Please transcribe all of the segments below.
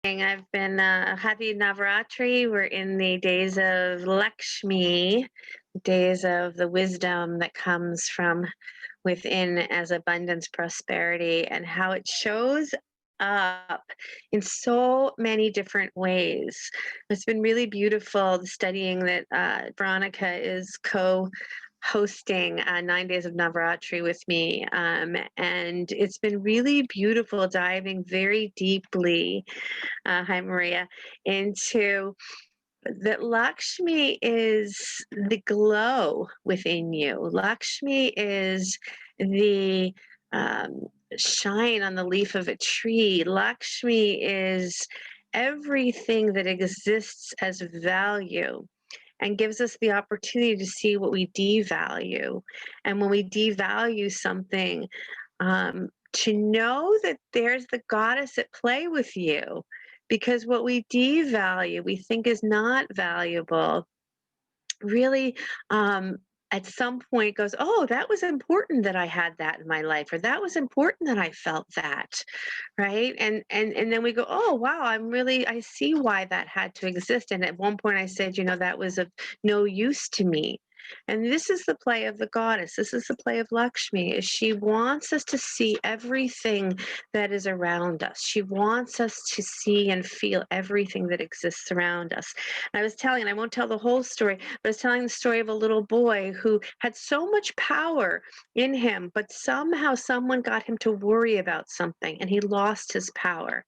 I've been happy Navaratri. We're in the days of Lakshmi, days of the wisdom that comes from within as abundance, prosperity, and how it shows up in so many different ways. It's been really beautiful the studying that Veronica is hosting 9 days of Navaratri with me. And it's been really beautiful diving very deeply, hi Maria, into that Lakshmi is the glow within you. Lakshmi is the um, shine on the leaf of a tree. Lakshmi is everything that exists as value and gives us the opportunity to see what we devalue. And when we devalue something, to know that there's the goddess at play with you, because what we devalue, we think is not valuable, really at some point goes, oh, that was important that I had that in my life, or that was important that I felt that, right? And then we go, oh wow, I see why that had to exist. And at one point I said, that was of no use to me. And this is the play of the goddess. This is the play of Lakshmi, is she wants us to see everything that is around us. She wants us to see and feel everything that exists around us. And I was telling, and I won't tell the whole story, but I was telling the story of a little boy who had so much power in him, but somehow someone got him to worry about something and he lost his power.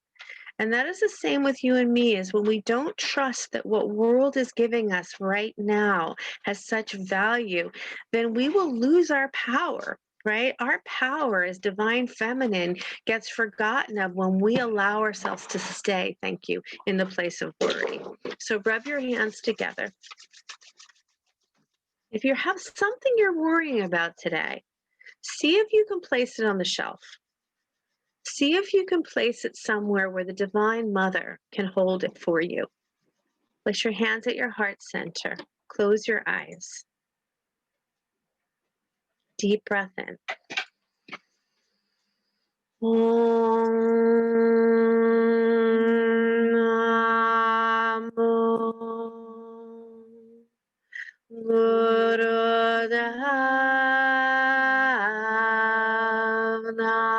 And that is the same with you and me, is when we don't trust that what world is giving us right now has such value, then we will lose our power, right? Our power as divine feminine gets forgotten of when we allow ourselves to stay, thank you, in the place of worry. So rub your hands together. If you have something you're worrying about today, see if you can place it on the shelf. See if you can place it somewhere where the Divine Mother can hold it for you. Place your hands at your heart center. Close your eyes. Deep breath in. Om Namo Gurudev Namo.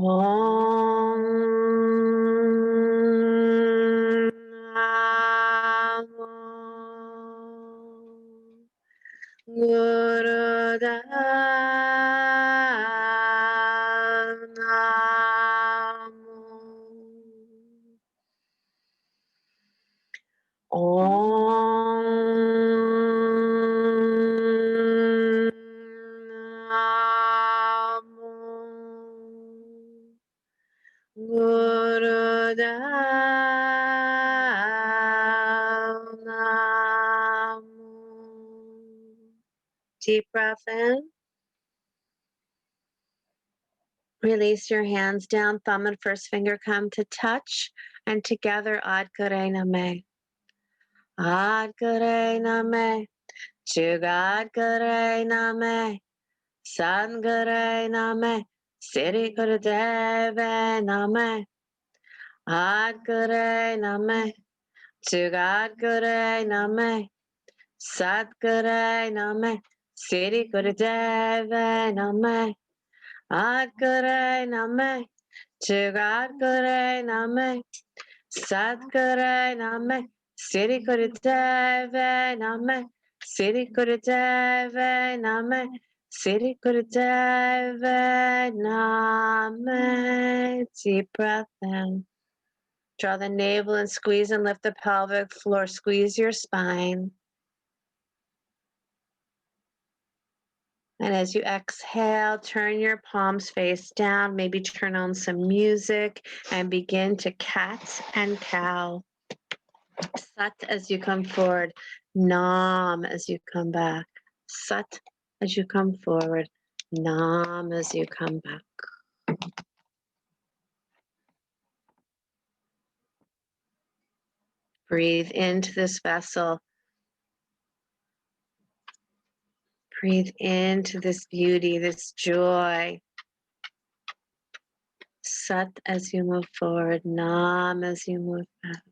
Om Namo Gurudev Namo. Om Namo Gurudev Namo. Deep breath in. Release your hands down. Thumb and first finger come to touch. And together, Ad Gure Name. Ad Gure Name. Jugad Gure Name. San Gure Name. Siri Gurudev Name. Ad Gure Name. Jugad Gure Name. Sat Gure Name. Siri Gurudev Name. Ad Gure Name. Jugad Gure Name. Sat Gure Name. Siri Gurudev Name. Siri Gurudev Name. Siri Gurudev Name. Deep breath in. Draw the navel and squeeze and lift the pelvic floor. Squeeze your spine. And as you exhale, turn your palms face down, maybe turn on some music and begin to cat and cow. Sat as you come forward, Nam as you come back. Sat as you come forward, Nam as you come back. Breathe into this vessel. Breathe into this beauty, this joy. Sat as you move forward, Nam as you move back.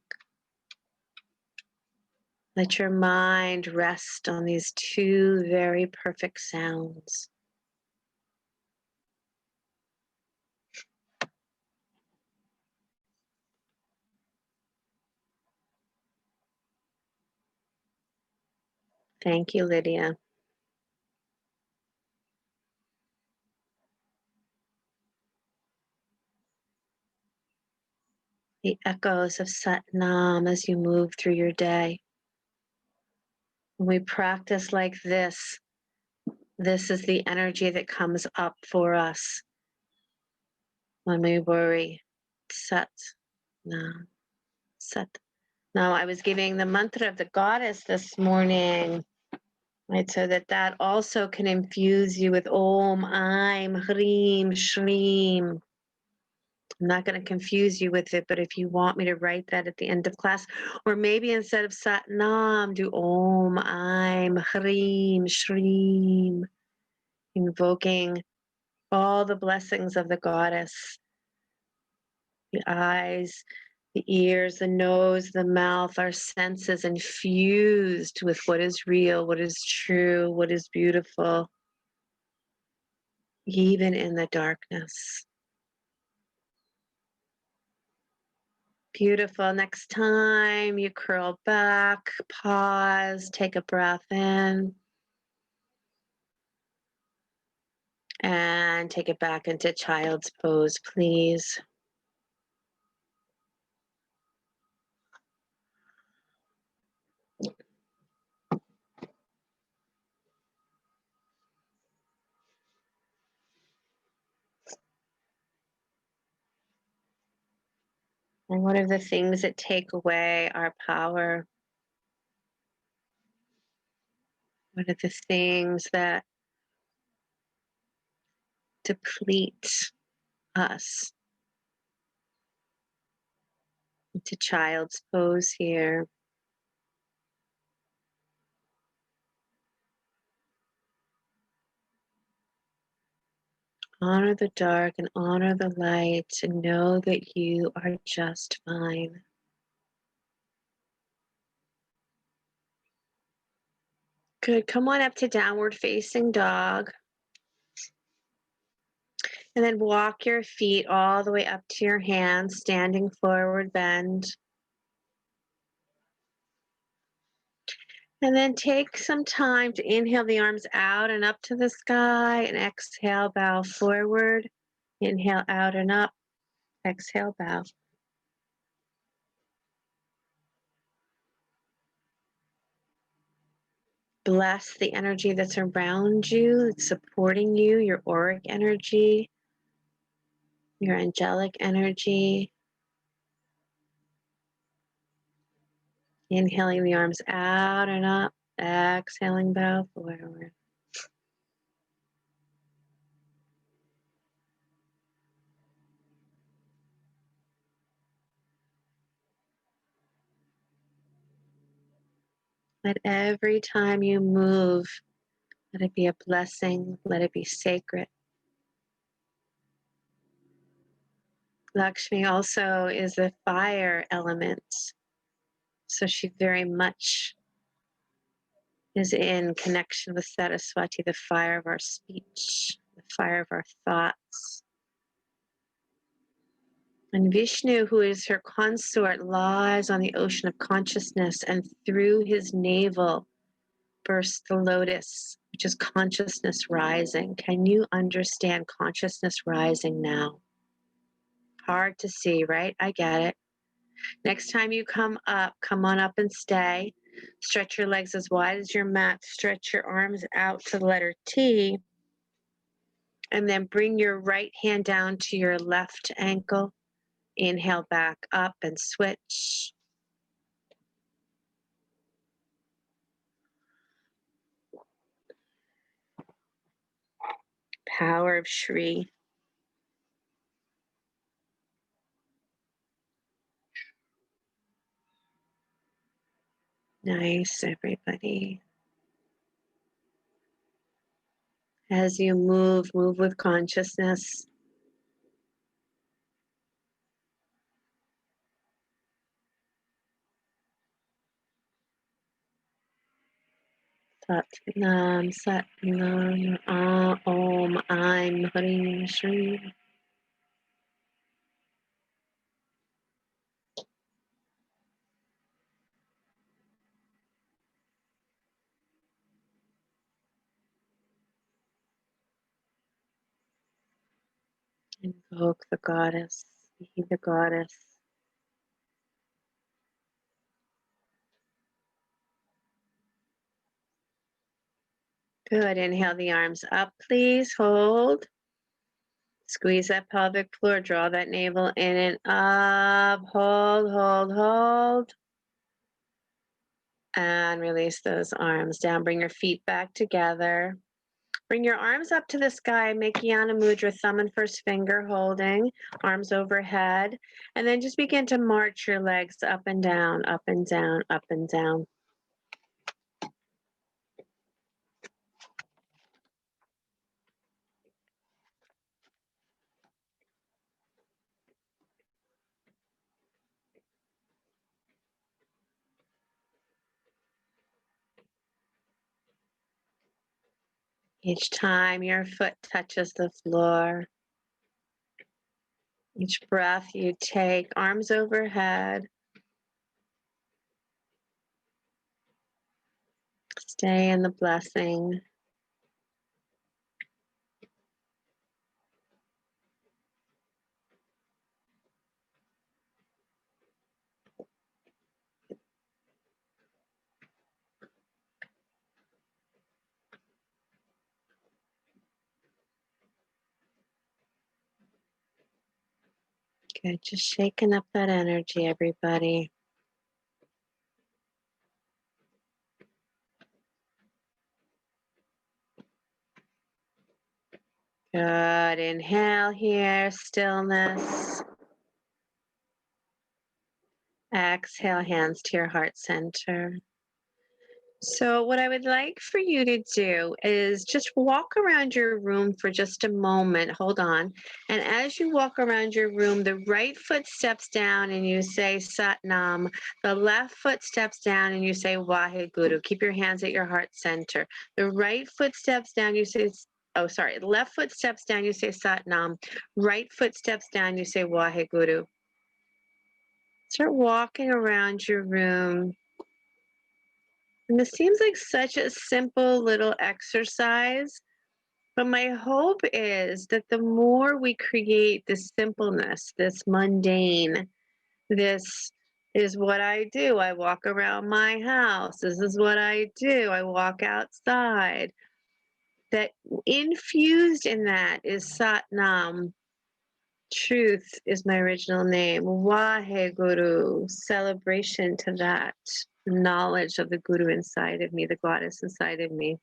Let your mind rest on these two very perfect sounds. Thank you, Lydia. The echoes of Sat Nam as you move through your day. When we practice like this is the energy that comes up for us when we worry. Sat Nam, Sat. Now, I was giving the mantra of the goddess this morning, right? So that also can infuse you with Om, Aim, Hreem, Shreem. I'm not going to confuse you with it, but if you want me to write that at the end of class, or maybe instead of Sat Nam, do Om, Aim, Hreem, Shreem, invoking all the blessings of the goddess, the eyes, the ears, the nose, the mouth, our senses infused with what is real, what is true, what is beautiful, even in the darkness. Beautiful. Next time you curl back, pause, take a breath in, and take it back into child's pose, please. And what are the things that take away our power? What are the things that deplete us? Into child's pose here. Honor the dark and honor the light, and know that you are just fine. Good. Come on up to downward facing dog. And then walk your feet all the way up to your hands, standing forward bend. And then take some time to inhale the arms out and up to the sky, and exhale, bow forward. Inhale out and up. Exhale, bow. Bless the energy that's around you, it's supporting you, your auric energy, your angelic energy. Inhaling the arms out and up, exhaling, bow forward. Let every time you move, let it be a blessing, let it be sacred. Lakshmi also is the fire element, so she very much is in connection with Saraswati, the fire of our speech, the fire of our thoughts. And Vishnu, who is her consort, lies on the ocean of consciousness, and through his navel bursts the lotus, which is consciousness rising. Can you understand consciousness rising now? Hard to see, right? I get it. Next time you come up, come on up and stay. Stretch your legs as wide as your mat. Stretch your arms out to the letter T. And then bring your right hand down to your left ankle. Inhale back up and switch. Power of Shri. Nice, everybody. As you move with consciousness. Sat Nam, Sat Nam, Om, I'm Harim Shri. Invoke the goddess, be the goddess. Good, inhale the arms up, please, hold. Squeeze that pelvic floor, draw that navel in and up, hold, hold, hold. And release those arms down, bring your feet back together. Bring your arms up to the sky, make Yana Mudra, thumb and first finger holding, arms overhead, and then just begin to march your legs up and down, up and down, up and down. Each time your foot touches the floor, each breath you take, arms overhead, stay in the blessing. Good, just shaking up that energy, everybody. Good, inhale here, stillness. Exhale, hands to your heart center. So what I would like for you to do is just walk around your room for just a moment. Hold on. And as you walk around your room, the right foot steps down and you say Sat Nam. The left foot steps down and you say Waheguru. Keep your hands at your heart center. The right foot steps down, you say, oh, sorry. Left foot steps down, you say Sat Nam. Right foot steps down, you say Waheguru. Start walking around your room. And this seems like such a simple little exercise, but my hope is that the more we create this simpleness, this mundane, this is what I do. I walk around my house. This is what I do. I walk outside. That infused in that is Sat Nam. Truth is my original name. Waheguru, celebration to that knowledge of the Guru inside of me, the goddess inside of me.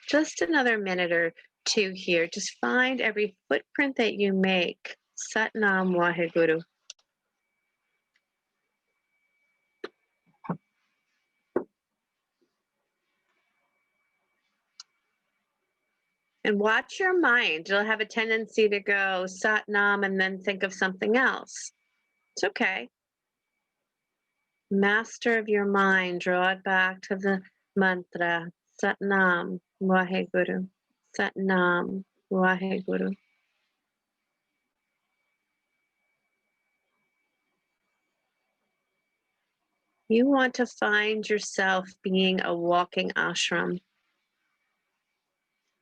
Just another minute or two here. Just find every footprint that you make. Sat Nam Waheguru. And watch your mind. It'll have a tendency to go Sat Nam and then think of something else. It's okay. Master of your mind, draw it back to the mantra. Sat Nam Waheguru. Sat Nam Waheguru. You want to find yourself being a walking ashram,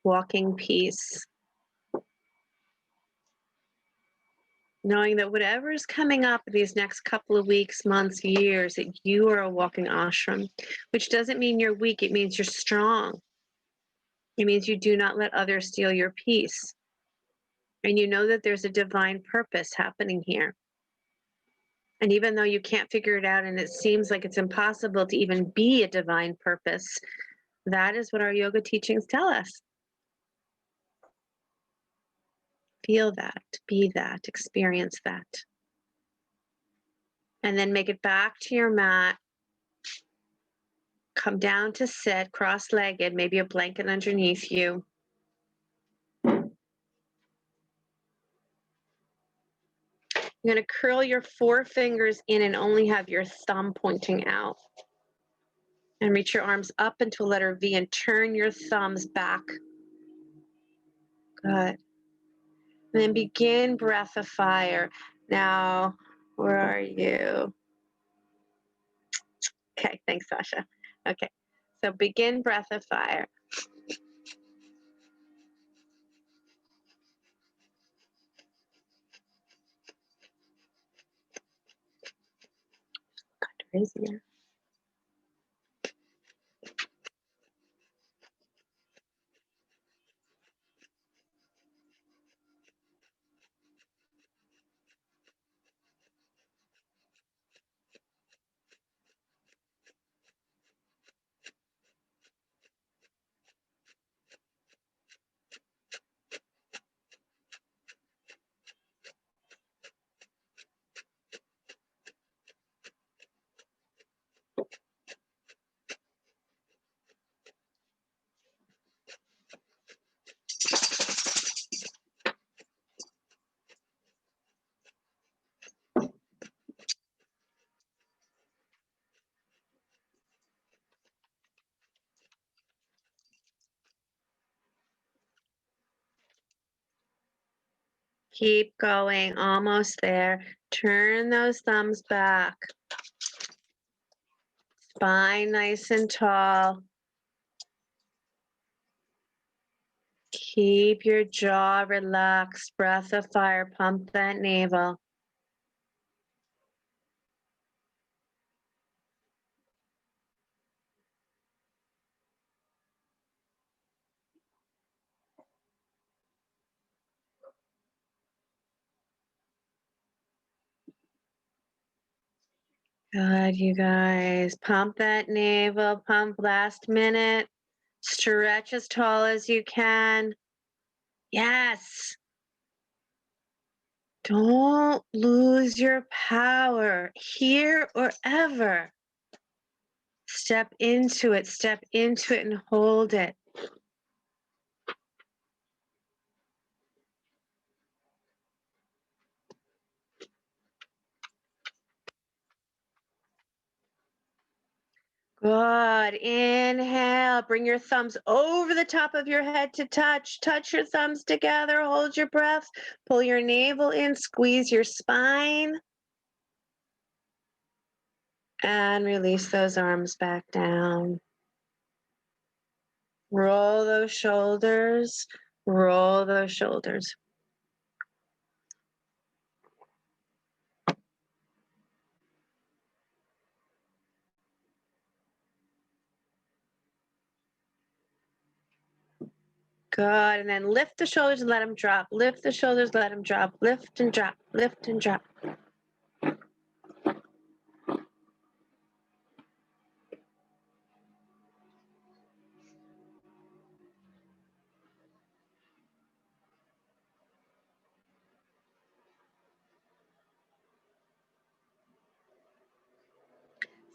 walking peace, knowing that whatever is coming up these next couple of weeks, months, years, that you are a walking ashram, which doesn't mean you're weak. It means you're strong. It means you do not let others steal your peace. And you know that there's a divine purpose happening here. And even though you can't figure it out and it seems like it's impossible to even be a divine purpose, that is what our yoga teachings tell us. Feel that, be that, experience that. And then make it back to your mat. Come down to sit, cross-legged, maybe a blanket underneath you. You're going to curl your 4 fingers in and only have your thumb pointing out. And reach your arms up into a letter V and turn your thumbs back. Good. And then begin breath of fire. Now, where are you? Okay, thanks, Sasha. Okay, so begin breath of fire. Crazy. Keep going, almost there. Turn those thumbs back. Spine nice and tall. Keep your jaw relaxed. Breath of fire, pump that navel. Good, you guys. Pump that navel, pump last minute. Stretch as tall as you can. Yes. Don't lose your power here or ever. Step into it and hold it. Good. Inhale. Bring your thumbs over the top of your head to touch. Touch your thumbs together. Hold your breath. Pull your navel in. Squeeze your spine. And release those arms back down. Roll those shoulders. Roll those shoulders. Good. And then lift the shoulders and let them drop. Lift the shoulders, let them drop. Lift and drop. Lift and drop.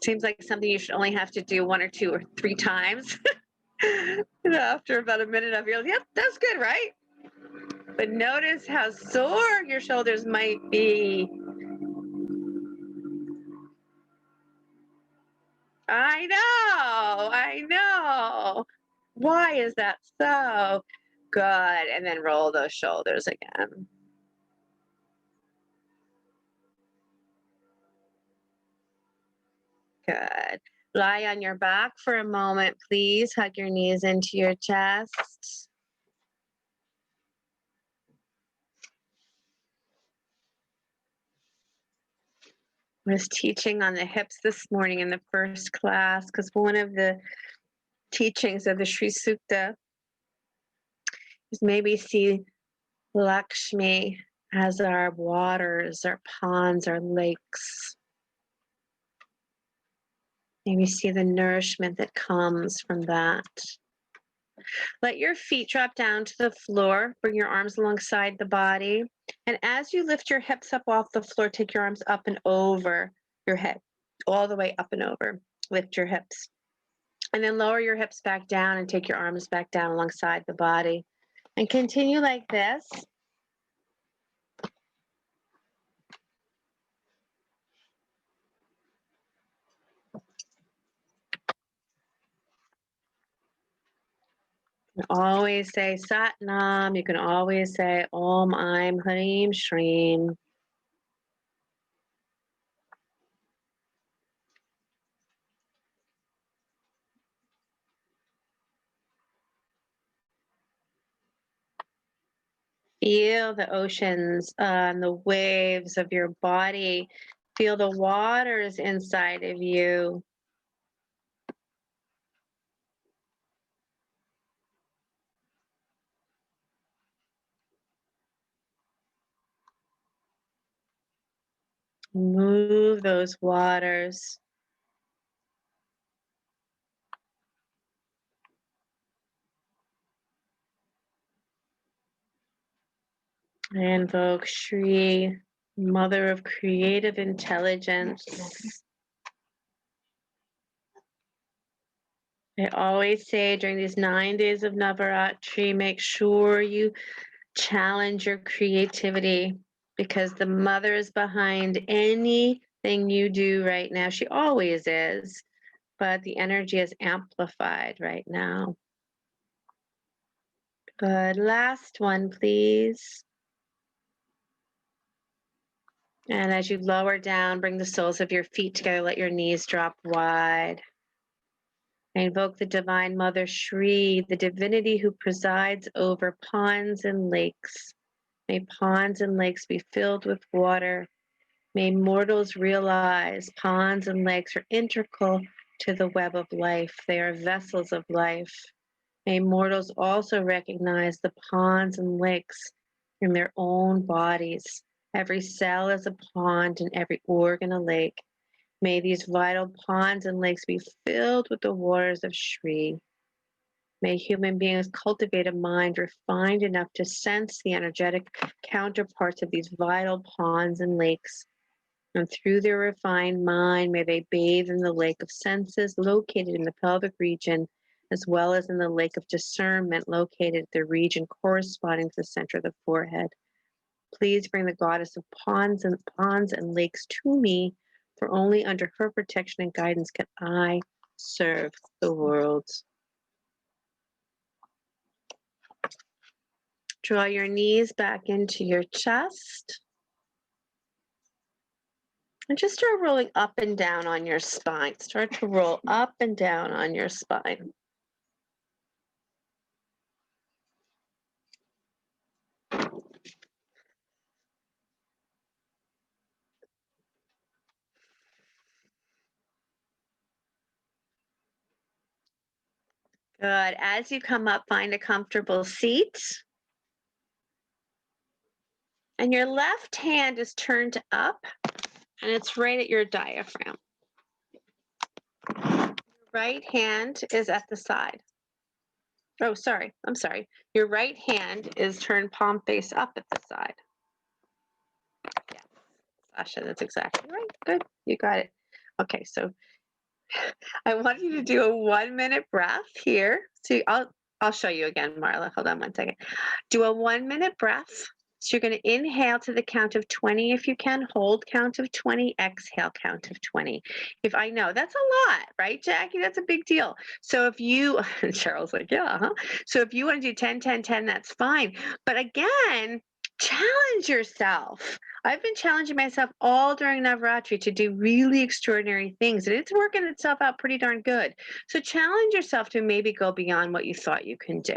Seems like something you should only have to do 1 or 2 or 3 times. After about a minute of your, yep, that's good, right? But notice how sore your shoulders might be. I know. Why is that so? Good. And then roll those shoulders again. Good. Lie on your back for a moment, please. Hug your knees into your chest. I was teaching on the hips this morning in the first class because one of the teachings of the Sri Sukta is maybe see Lakshmi as our waters, our ponds, our lakes. Maybe see the nourishment that comes from that. Let your feet drop down to the floor. Bring your arms alongside the body. And as you lift your hips up off the floor, take your arms up and over your head, all the way up and over. Lift your hips. And then lower your hips back down and take your arms back down alongside the body. And continue like this. Always say Sat Nam. You can always say Om Aim Harim Shrim. Feel the oceans and the waves of your body. Feel the waters inside of you. Move those waters. I invoke Shri, Mother of Creative Intelligence. I always say during these 9 days of Navaratri, make sure you challenge your creativity because the mother is behind anything you do right now. She always is, but the energy is amplified right now. Good. Last one, please. And as you lower down, bring the soles of your feet together. Let your knees drop wide. I invoke the Divine Mother Shri, the divinity who presides over ponds and lakes. May ponds and lakes be filled with water. May mortals realize ponds and lakes are integral to the web of life. They are vessels of life. May mortals also recognize the ponds and lakes in their own bodies. Every cell is a pond and every organ a lake. May these vital ponds and lakes be filled with the waters of Shri. May human beings cultivate a mind refined enough to sense the energetic counterparts of these vital ponds and lakes. And through their refined mind, may they bathe in the lake of senses located in the pelvic region, as well as in the lake of discernment located at the region corresponding to the center of the forehead. Please bring the goddess of ponds and lakes to me, for only under her protection and guidance can I serve the world. Draw your knees back into your chest. And just start rolling up and down on your spine. Start to roll up and down on your spine. Good. As you come up, find a comfortable seat. And your left hand is turned up and it's right at your diaphragm. Your right hand is at the side. Oh, sorry. I'm sorry. Your right hand is turned palm face up at the side. Yeah, Sasha, that's exactly right. Good. You got it. Okay, so I want you to do a 1-minute breath here. See, I'll show you again, Marla. Hold on one second. Do a 1-minute breath. So you're going to inhale to the count of 20 if you can, hold count of 20, exhale count of 20. If I know that's a lot, right, Jackie? That's a big deal. So if you, Cheryl's like, yeah, huh? So if you want to do 10, 10, 10, that's fine. But again, challenge yourself. I've been challenging myself all during Navaratri to do really extraordinary things, and it's working itself out pretty darn good. So challenge yourself to maybe go beyond what you thought you can do.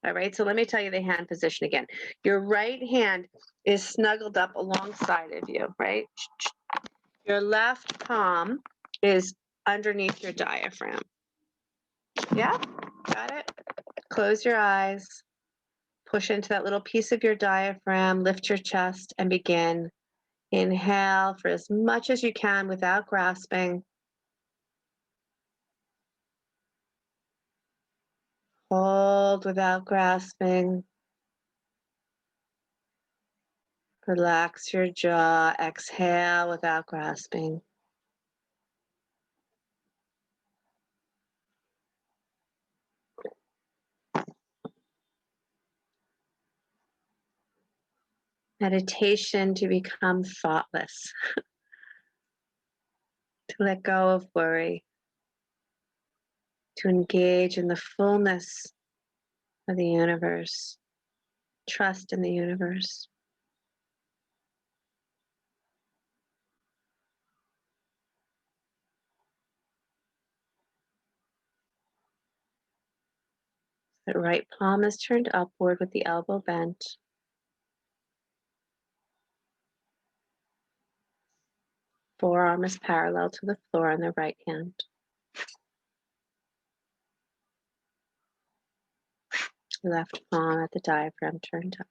All right, so let me tell you the hand position again. Your right hand is snuggled up alongside of you, right? Your left palm is underneath your diaphragm. Yeah, got it? Close your eyes. Push into that little piece of your diaphragm, lift your chest, and begin. Inhale for as much as you can without grasping. Hold without grasping. Relax your jaw. Exhale without grasping. Meditation to become thoughtless, to let go of worry, to engage in the fullness of the universe. Trust in the universe. The right palm is turned upward with the elbow bent. Forearm is parallel to the floor on the right hand. Left palm at the diaphragm turned up.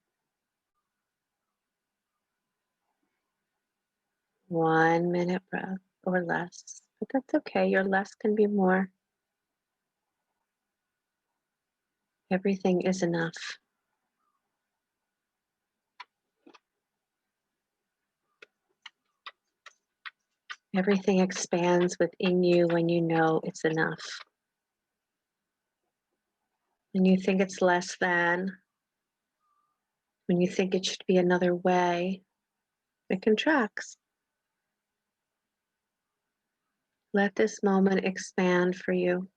1 minute breath or less, but that's okay. Your less can be more. Everything is enough. Everything expands within you when you know it's enough. When you think it's less than, when you think it should be another way, it contracts. Let this moment expand for you.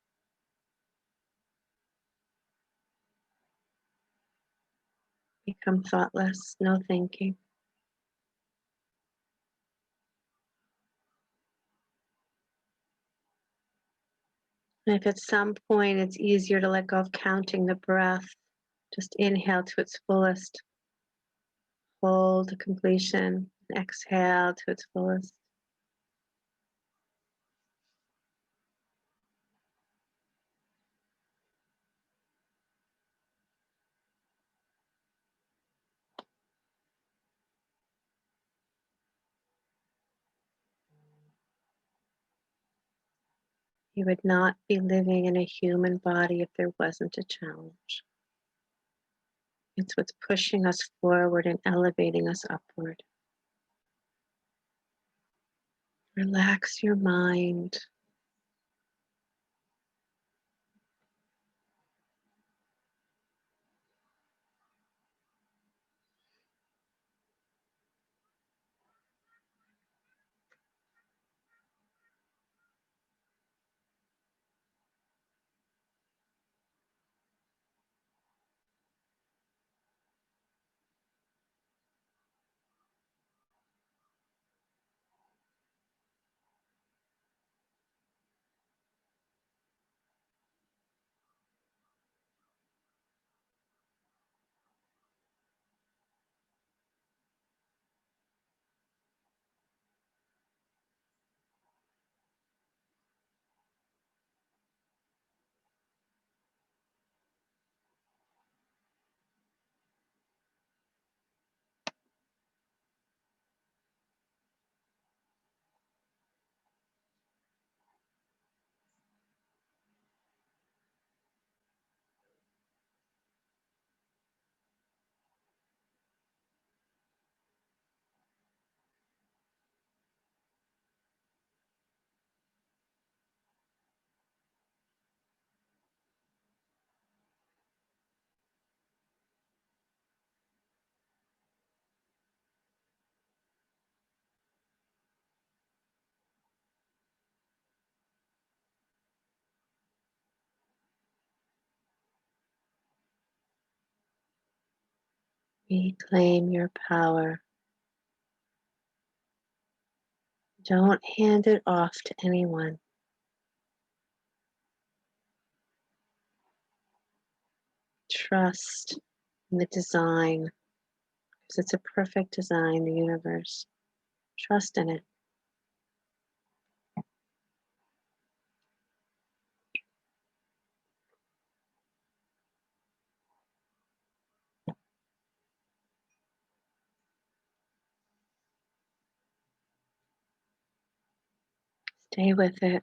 Become thoughtless, no thinking. And if at some point it's easier to let go of counting the breath, just inhale to its fullest. Hold to completion. And exhale to its fullest. You would not be living in a human body if there wasn't a challenge. It's what's pushing us forward and elevating us upward. Relax your mind. Reclaim your power. Don't hand it off to anyone. Trust in the design, because it's a perfect design, the universe. Trust in it. Stay with it.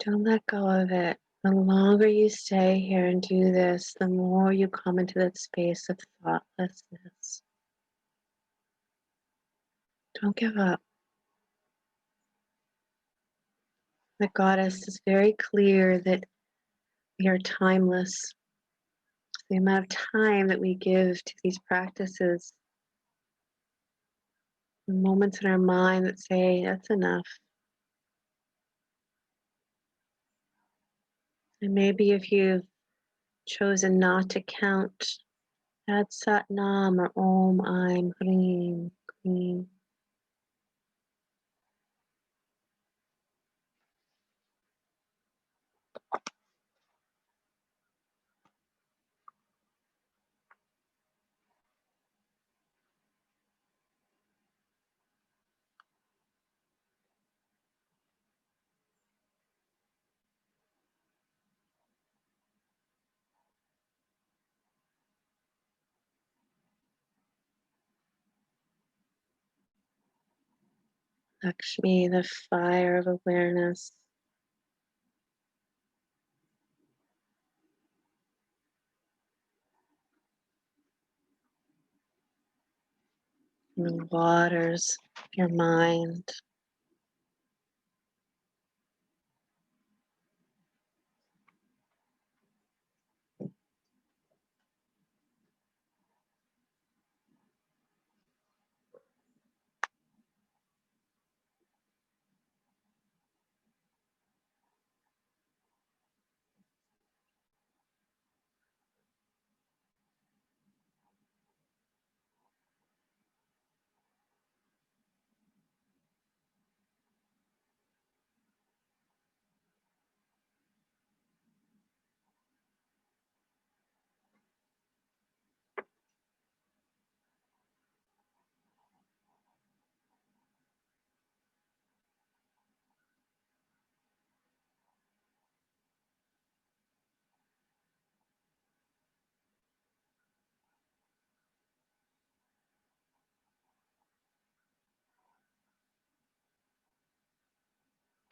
Don't let go of it. The longer you stay here and do this, the more you come into that space of thoughtlessness. Don't give up. The goddess is very clear that we are timeless. The amount of time that we give to these practices, the moments in our mind that say, that's enough. And maybe if you've chosen not to count, add Sat Nam or Om, I'm, Hreem, Hreem. Lakshmi, the fire of awareness. And the waters of your mind.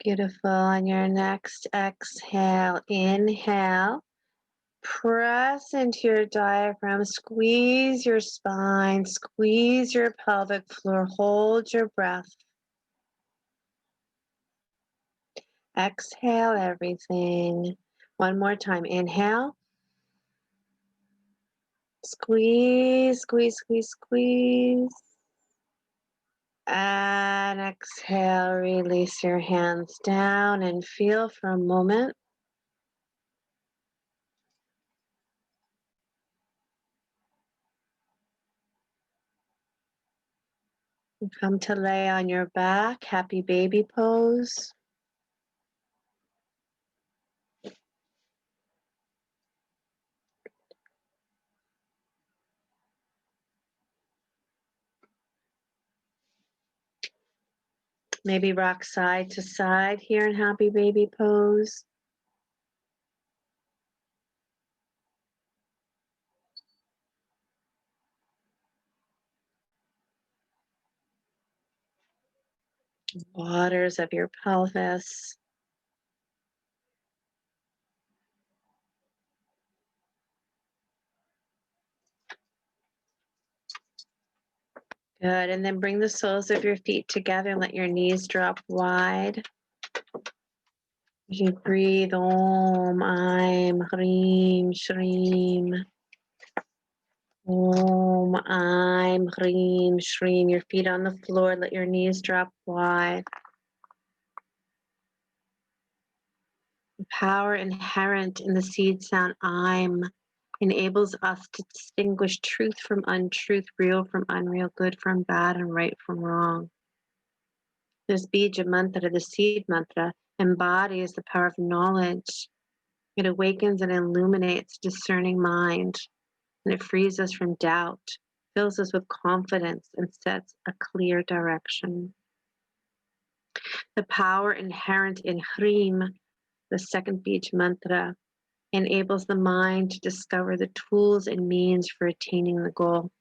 Beautiful. On your next exhale, inhale. Press into your diaphragm, squeeze your spine, squeeze your pelvic floor, hold your breath. Exhale everything. One more time. Inhale. Squeeze, squeeze, squeeze, squeeze. And exhale, release your hands down and feel for a moment. Come to lay on your back, happy baby pose. Maybe rock side to side here in happy baby pose. Waters of your pelvis. Good, and then bring the soles of your feet together and let your knees drop wide. As you breathe, Om, I'm, Hreem, Shreem. Om, I'm, Hreem, Shreem. Your feet on the floor, let your knees drop wide. The power inherent in the seed sound I'm enables us to distinguish truth from untruth, real from unreal, good from bad, and right from wrong. This bija mantra, the seed mantra, embodies the power of knowledge. It awakens and illuminates discerning mind, and it frees us from doubt, fills us with confidence, and sets a clear direction. The power inherent in Hreem, the second Bij mantra, enables the mind to discover the tools and means for attaining the goal.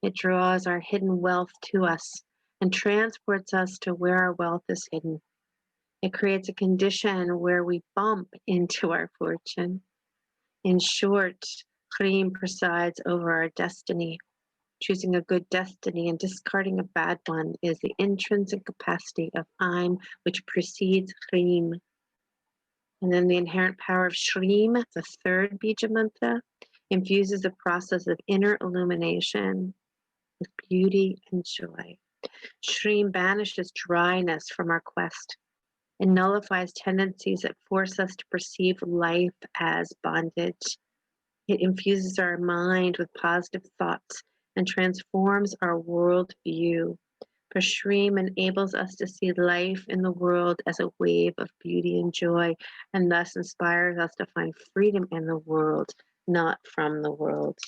It draws our hidden wealth to us and transports us to where our wealth is hidden. It creates a condition where we bump into our fortune. In short, Chrim presides over our destiny. Choosing a good destiny and discarding a bad one is the intrinsic capacity of I'm, which precedes Chrim. And then the inherent power of Shrim, the third Bija mantra, infuses the process of inner illumination with beauty and joy. Shrim banishes dryness from our quest. It nullifies tendencies that force us to perceive life as bondage. It infuses our mind with positive thoughts and transforms our world view. For Shrim enables us to see life in the world as a wave of beauty and joy, and thus inspires us to find freedom in the world, not from the world.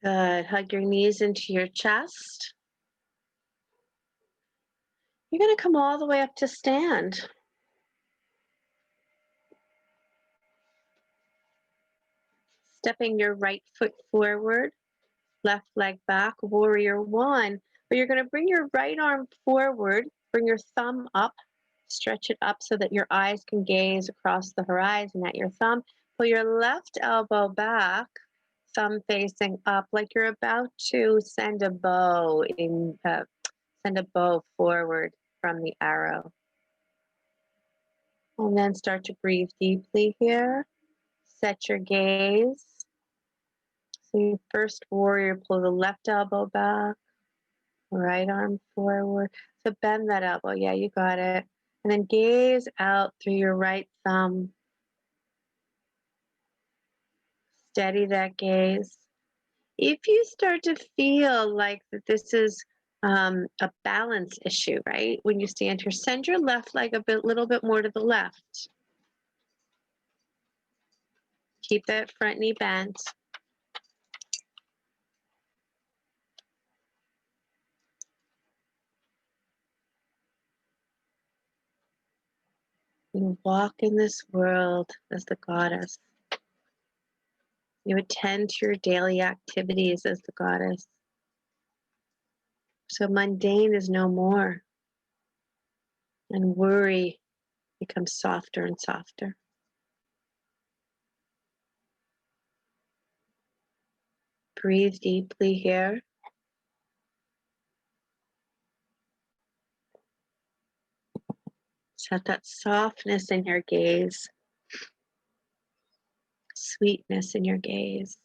Good. Hug your knees into your chest. You're going to come all the way up to stand. Stepping your right foot forward, left leg back, warrior one. But you're going to bring your right arm forward, bring your thumb up, stretch it up so that your eyes can gaze across the horizon at your thumb. Pull your left elbow back, thumb facing up, like you're about to send a bow forward from the arrow. And then start to breathe deeply here. Set your gaze. So your first warrior, pull the left elbow back, right arm forward. So bend that elbow. Yeah, you got it. And then gaze out through your right thumb. Steady that gaze. If you start to feel like that this is a balance issue, right? When you stand here, send your left leg little bit more to the left. Keep that front knee bent. You walk in this world as the goddess. You attend to your daily activities as the goddess. So mundane is no more. And worry becomes softer and softer. Breathe deeply here. Set that softness in your gaze, sweetness in your gaze.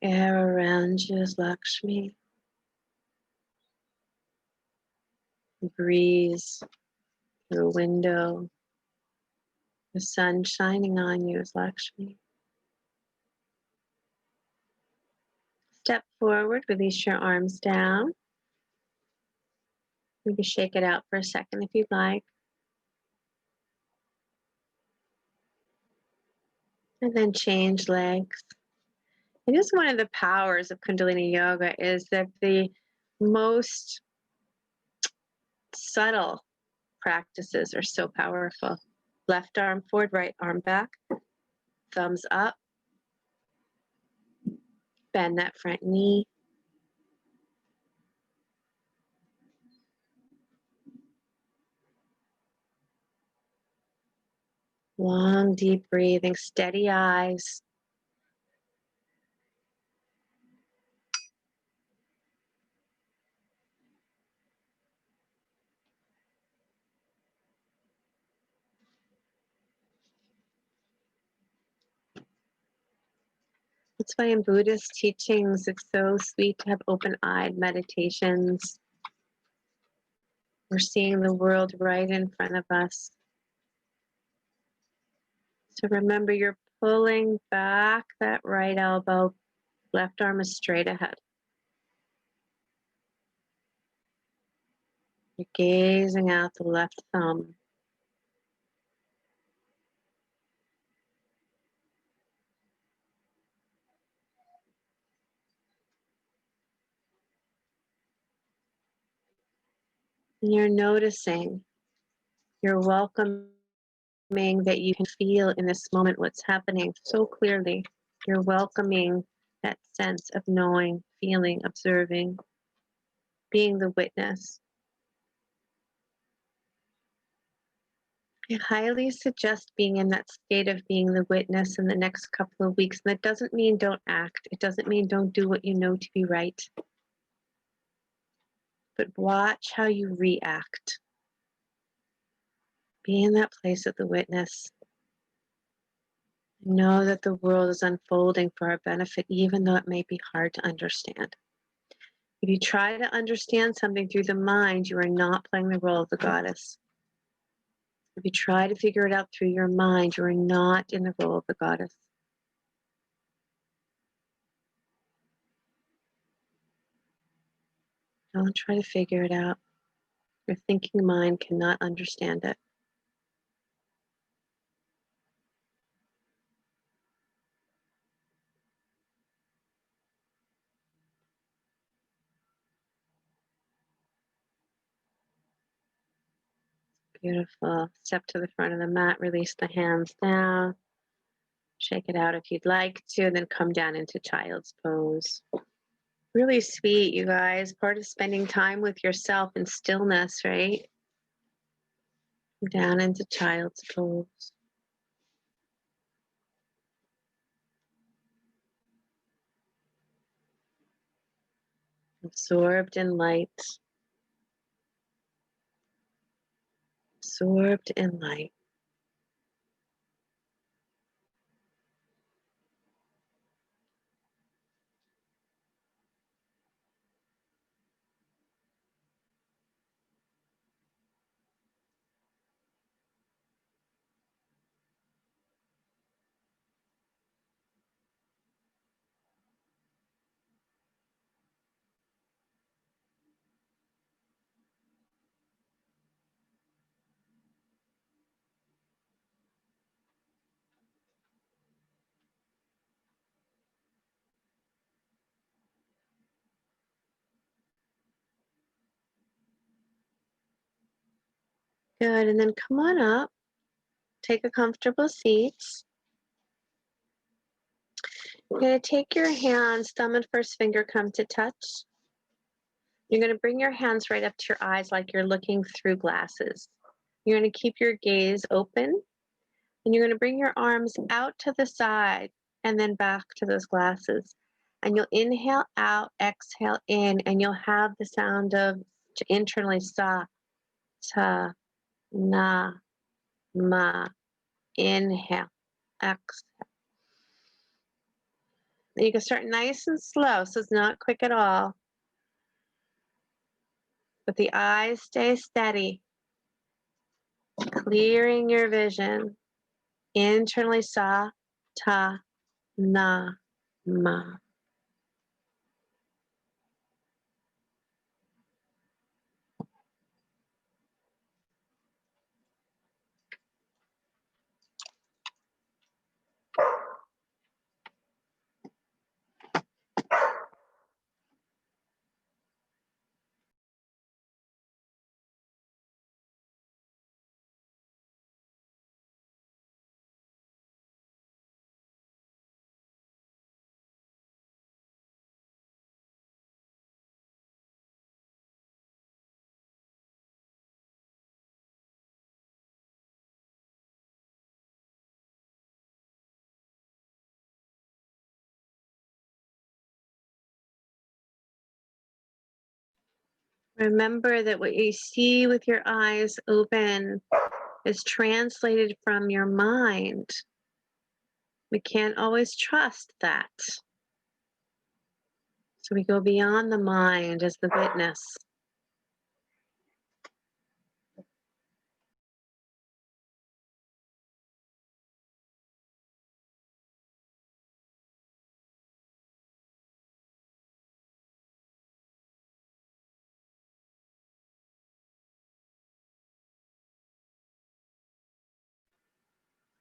The air around you is Lakshmi. The breeze through a window. The sun shining on you is Lakshmi. Step forward, release your arms down. Maybe shake it out for a second if you'd like. And then change legs. It is one of the powers of Kundalini Yoga is that the most subtle practices are so powerful. Left arm forward, right arm back, thumbs up, bend that front knee. Long, deep breathing, steady eyes. That's why in Buddhist teachings, it's so sweet to have open-eyed meditations. We're seeing the world right in front of us. So remember, your pulling back that right elbow. Left arm is straight ahead. You're gazing out the left thumb. And you're noticing, you're welcoming that you can feel in this moment what's happening so clearly. You're welcoming that sense of knowing, feeling, observing, being the witness. I highly suggest being in that state of being the witness in the next couple of weeks. And that doesn't mean don't act. It doesn't mean don't do what you know to be right. But watch how you react. Be in that place of the witness. Know that the world is unfolding for our benefit, even though it may be hard to understand. If you try to understand something through the mind, you are not playing the role of the goddess. If you try to figure it out through your mind, you are not in the role of the goddess. Don't try to figure it out. Your thinking mind cannot understand it. Beautiful. Step to the front of the mat, release the hands down. Shake it out if you'd like to, and then come down into child's pose. Really sweet, you guys. Part of spending time with yourself in stillness, right? Down into child's pose. Absorbed in light. Absorbed in light. Good, and then come on up. Take a comfortable seat. You're going to take your hands, thumb and first finger come to touch. You're going to bring your hands right up to your eyes like you're looking through glasses. You're going to keep your gaze open, and you're going to bring your arms out to the side and then back to those glasses. And you'll inhale out, exhale in, and you'll have the sound of internally sa, ta, na, ma. Inhale, exhale. You can start nice and slow, so it's not quick at all. But the eyes stay steady, clearing your vision. Internally sa, ta, na, ma. Remember that what you see with your eyes open is translated from your mind. We can't always trust that. So we go beyond the mind as the witness.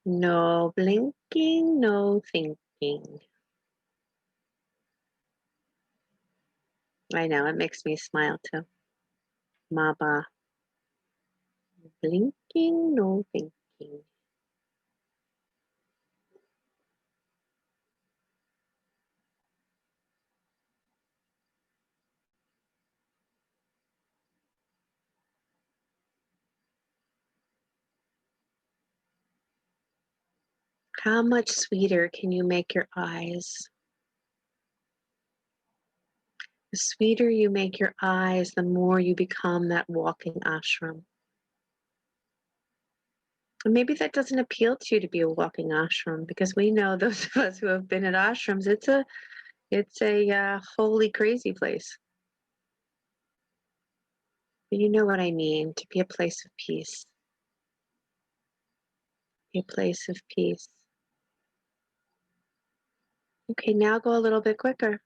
No blinking, no thinking. I know, it makes me smile too. Maba. Blinking, no thinking. How much sweeter can you make your eyes? The sweeter you make your eyes, the more you become that walking ashram. And maybe that doesn't appeal to you to be a walking ashram, because we know, those of us who have been at ashrams, it's a holy crazy place. But you know what I mean, to be a place of peace. Be a place of peace. Okay, now go a little bit quicker.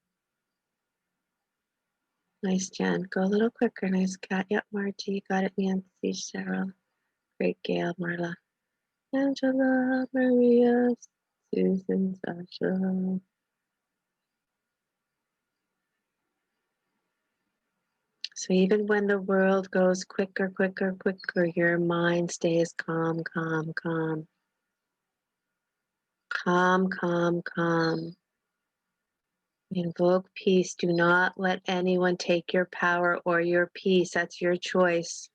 Nice, Jen. Go a little quicker. Nice cat. Yep, Margie. Got it, Nancy. Sheryl. Great, Gail. Marla. Angela. Maria. Susan. Sasha. So even when the world goes quicker, quicker, quicker, your mind stays calm, calm, calm. Calm, calm, calm. Invoke peace. Do not let anyone take your power or your peace. That's your choice.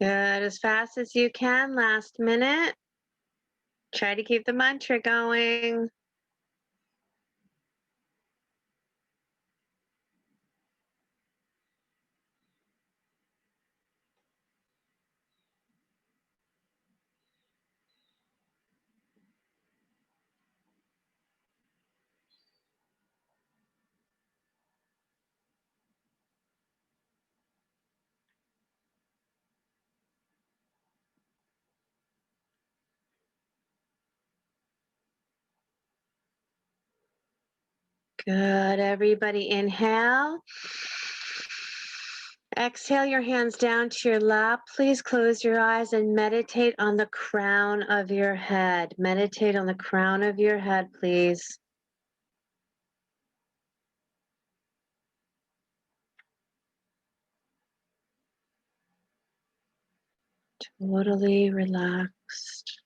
Good. As fast as you can. Last minute. Try to keep the mantra going. Good. Everybody inhale. Exhale your hands down to your lap. Please close your eyes and meditate on the crown of your head. Meditate on the crown of your head, please. Totally relaxed.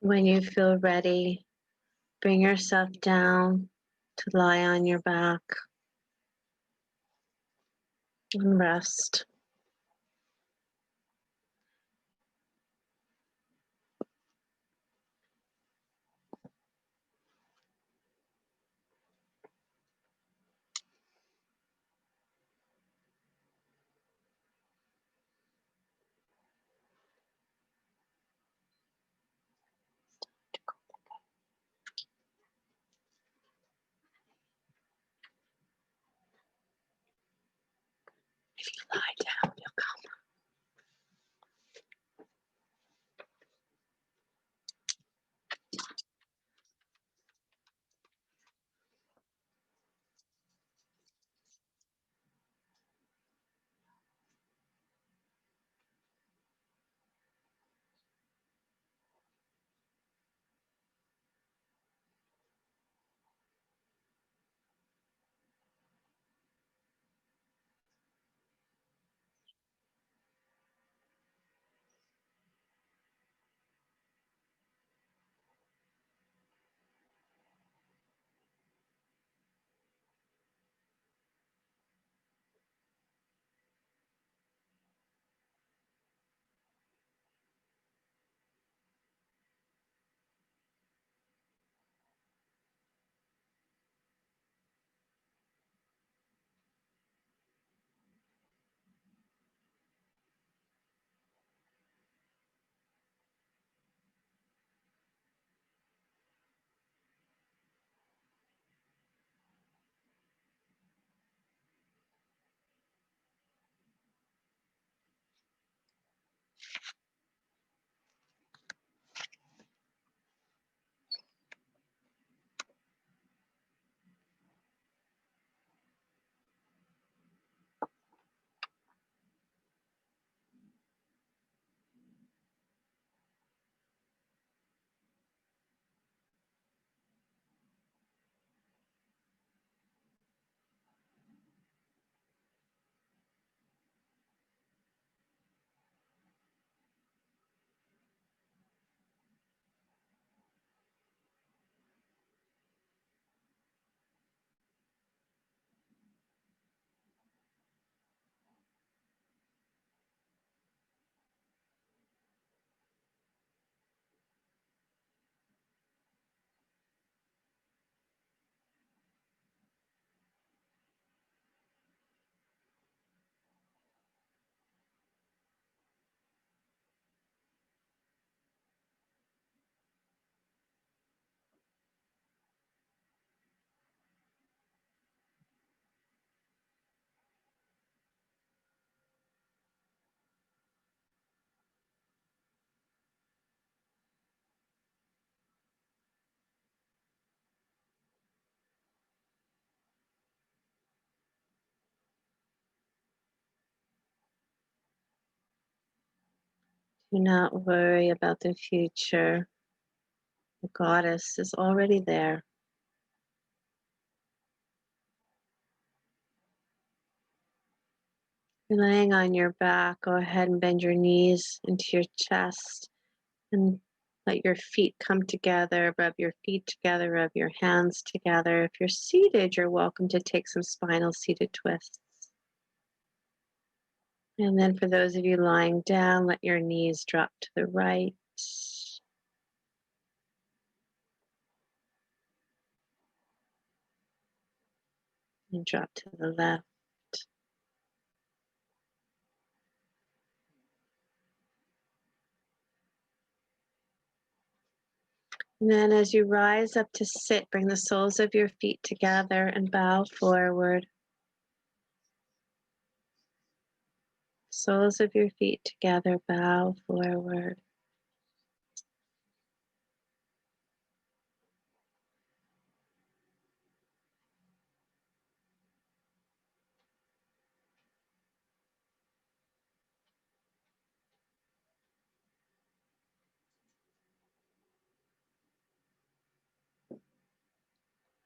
When you feel ready, bring yourself down to lie on your back and rest. Do not worry about the future. The goddess is already there. You're laying on your back. Go ahead and bend your knees into your chest and let your feet come together. Rub your feet together, rub your hands together. If you're seated, you're welcome to take some spinal seated twists. And then for those of you lying down, let your knees drop to the right. And drop to the left. And then as you rise up to sit, bring the soles of your feet together and bow forward. Soles of your feet together, bow forward.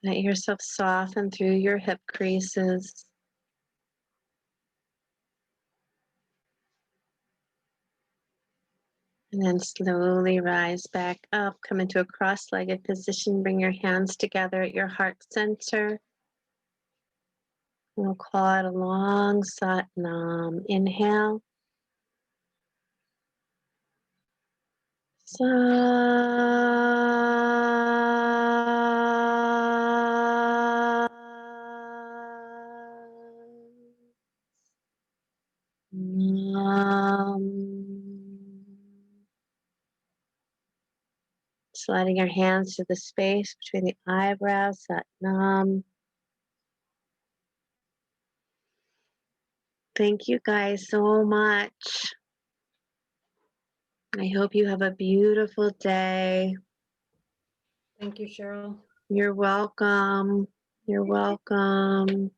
Let yourself soften through your hip creases. And then slowly rise back up. Come into a cross-legged position. Bring your hands together at your heart center. We'll call it a long Sat Nam. Inhale. Sa. Sliding your hands to the space between the eyebrows, Sat Nam. Thank you guys so much. I hope you have a beautiful day. Thank you, Sheryl. You're welcome. You're welcome.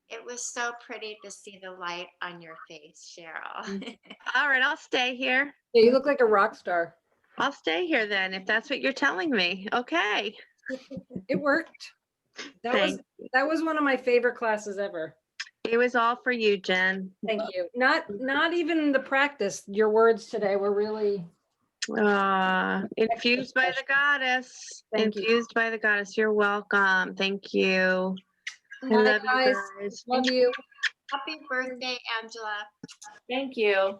It was so pretty to see the light on your face, Sheryl. All right, I'll stay here. Yeah, you look like a rock star. I'll stay here then, if that's what you're telling me. Okay. It worked. That was one of my favorite classes ever. It was all for you, Jen. Thank you. Not even the practice. Your words today were really Infused by the goddess. Thank you. Infused by the goddess. You're welcome. Thank you. I love guys. you guys. Love you. Happy birthday, Angela. Thank you.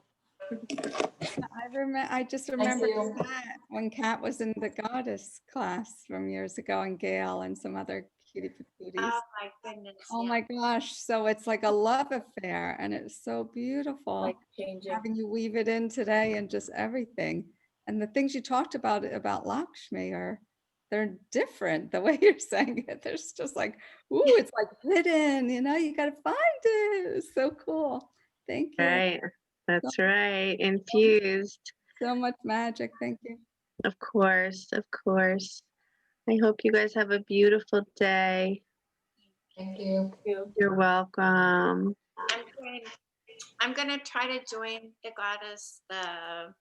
I just remember Kat, when Kat was in the goddess class from years ago, and Gail and some other cutie patooties. Oh my goodness. Oh my gosh. So it's like a love affair, and it's so beautiful. Like changing. Having you weave it in today and just everything. And the things you talked about Lakshmi they're different. The way you're saying it, there's just like, ooh, it's like hidden, you got to find it. It's so cool. Thank you. Right. That's right. Infused. So much magic. Thank you. Of course. Of course. I hope you guys have a beautiful day. Thank you. You're welcome. I'm going to try to join the goddess, the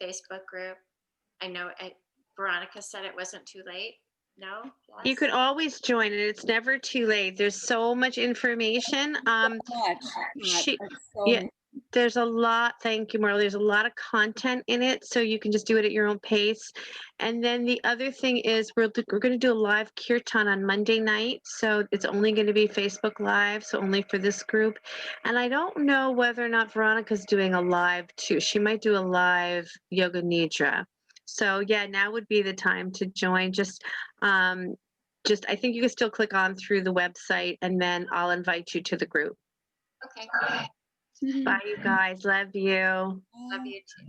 Facebook group. I know Veronica said it wasn't too late. No? Yes? You could always join it. It's never too late. There's so much information. There's a lot. Thank you, Marla. There's a lot of content in it, so you can just do it at your own pace. And then the other thing is we're going to do a live kirtan on Monday night, so it's only going to be Facebook Live, so only for this group. And I don't know whether or not Veronica's doing a live too. She might do a live yoga nidra. So yeah, now would be the time to join. I think you can still click on through the website, and then I'll invite you to the group. Okay. Bye, you guys. Love you. Love you too.